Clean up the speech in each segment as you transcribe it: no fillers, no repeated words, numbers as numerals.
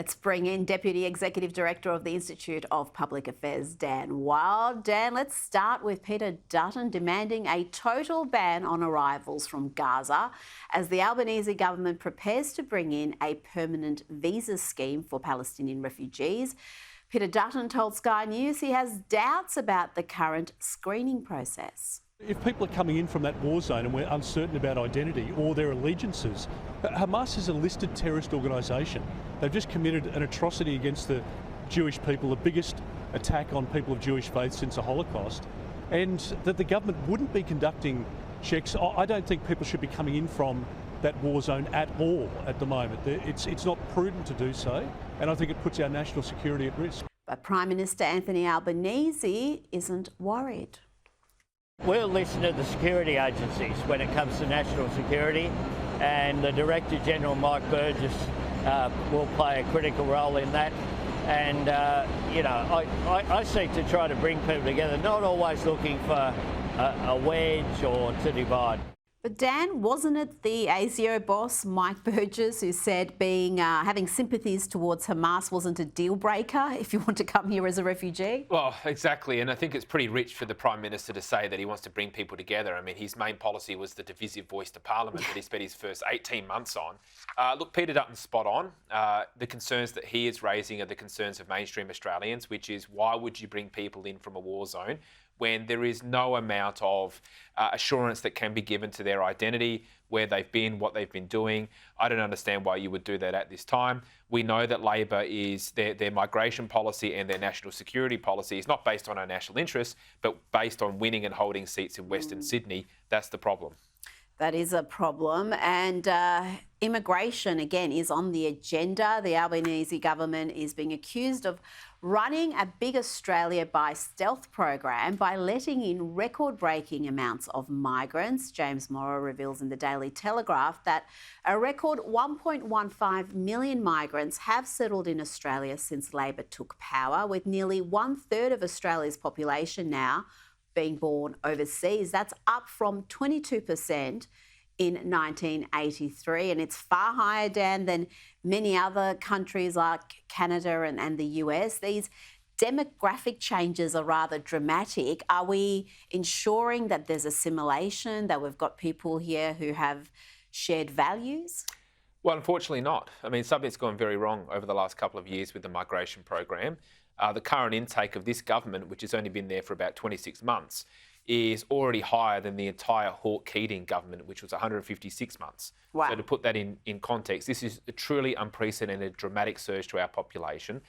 Let's bring in Deputy Executive Director of the Institute of Public Affairs, Dan Wild. Dan, let's start with Peter Dutton demanding a total ban on arrivals from Gaza as the Albanese government prepares to bring in a permanent visa scheme for Palestinian refugees. Peter Dutton told Sky News he has doubts about the current screening process. If people are coming in from that war zone and we're uncertain about identity or their allegiances, Hamas is a listed terrorist organisation. They've just committed an atrocity against the Jewish people, the biggest attack on people of Jewish faith since the Holocaust, and that the government wouldn't be conducting checks. I don't think people should be coming in from that war zone at all at the moment. It's not prudent to do so, and I think it puts our national security at risk. But Prime Minister Anthony Albanese isn't worried. We'll listen to the security agencies when it comes to national security, and the Director General, Mike Burgess, will play a critical role in that. And, I seek to try to bring people together, not always looking for a wedge or to divide. But Dan, wasn't it the ASIO boss, Mike Burgess, who said having sympathies towards Hamas wasn't a deal breaker if you want to come here as a refugee? Well, exactly. And I think it's pretty rich for the Prime Minister to say that he wants to bring people together. I mean, his main policy was the divisive voice to Parliament that he spent his first 18 months on. Look, Peter Dutton's spot on. The concerns that he is raising are the concerns of mainstream Australians, which is why would you bring people in from a war zone when there is no amount of assurance that can be given to their identity, where they've been, what they've been doing. I don't understand why you would do that at this time. We know that Labor is their migration policy and their national security policy is not based on our national interests, but based on winning and holding seats in Western Sydney. That's the problem. That is a problem. And immigration, again, is on the agenda. The Albanese government is being accused of running a Big Australia by Stealth program by letting in record-breaking amounts of migrants. James Morrow reveals in the Daily Telegraph that a record 1.15 million migrants have settled in Australia since Labor took power, with nearly 1/3 of Australia's population now being born overseas. That's up from 22% in 1983, and it's far higher, Dan, than many other countries like Canada and the US. These demographic changes are rather dramatic. Are we ensuring that there's assimilation, that we've got people here who have shared values? Well, unfortunately not. I mean, something's gone very wrong over the last couple of years with the migration program. The current intake of this government, which has only been there for about 26 months, is already higher than the entire Hawke-Keating government, which was 156 months. Wow. So to put that in context, this is a truly unprecedented, dramatic surge to our population.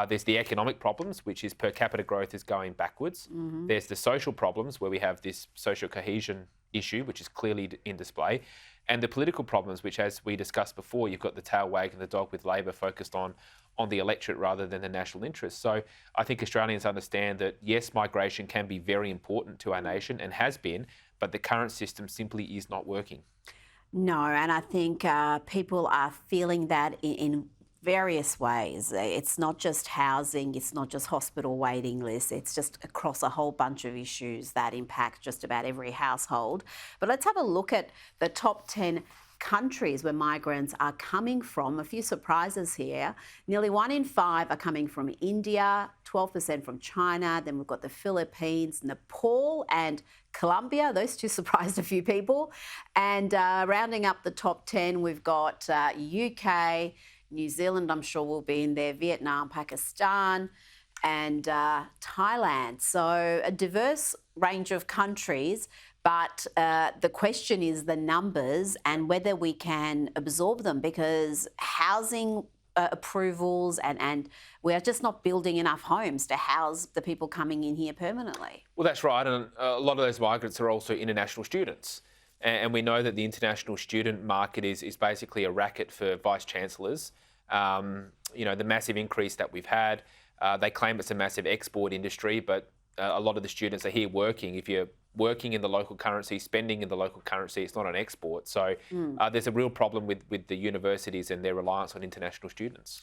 There's the economic problems, which is per capita growth is going backwards. There's the social problems, where we have this social cohesion issue, which is clearly in display. And the political problems, which, as we discussed before, you've got the tail wagging the dog with Labor focused on the electorate rather than the national interest. So I think Australians understand that, yes, migration can be very important to our nation and has been, but the current system simply is not working. No, and I think people are feeling that in various ways. It's not just housing, it's not just hospital waiting lists, it's just across a whole bunch of issues that impact just about every household. But let's have a look at the top 10 countries where migrants are coming from. A few surprises here. Nearly 1 in 5 are coming from India, 12% from China, then we've got the Philippines, Nepal and Colombia. Those two surprised a few people. And rounding up the top 10, we've got UK, New Zealand, I'm sure will be in there, Vietnam, Pakistan and Thailand. So a diverse range of countries, but the question is the numbers and whether we can absorb them, because housing approvals and we are just not building enough homes to house the people coming in here permanently. Well, that's right. And a lot of those migrants are also international students. And we know that the international student market is basically a racket for vice-chancellors. The massive increase that we've had, they claim it's a massive export industry, but a lot of the students are here working. If you're working in the local currency, spending in the local currency, it's not an export. So there's a real problem with the universities and their reliance on international students.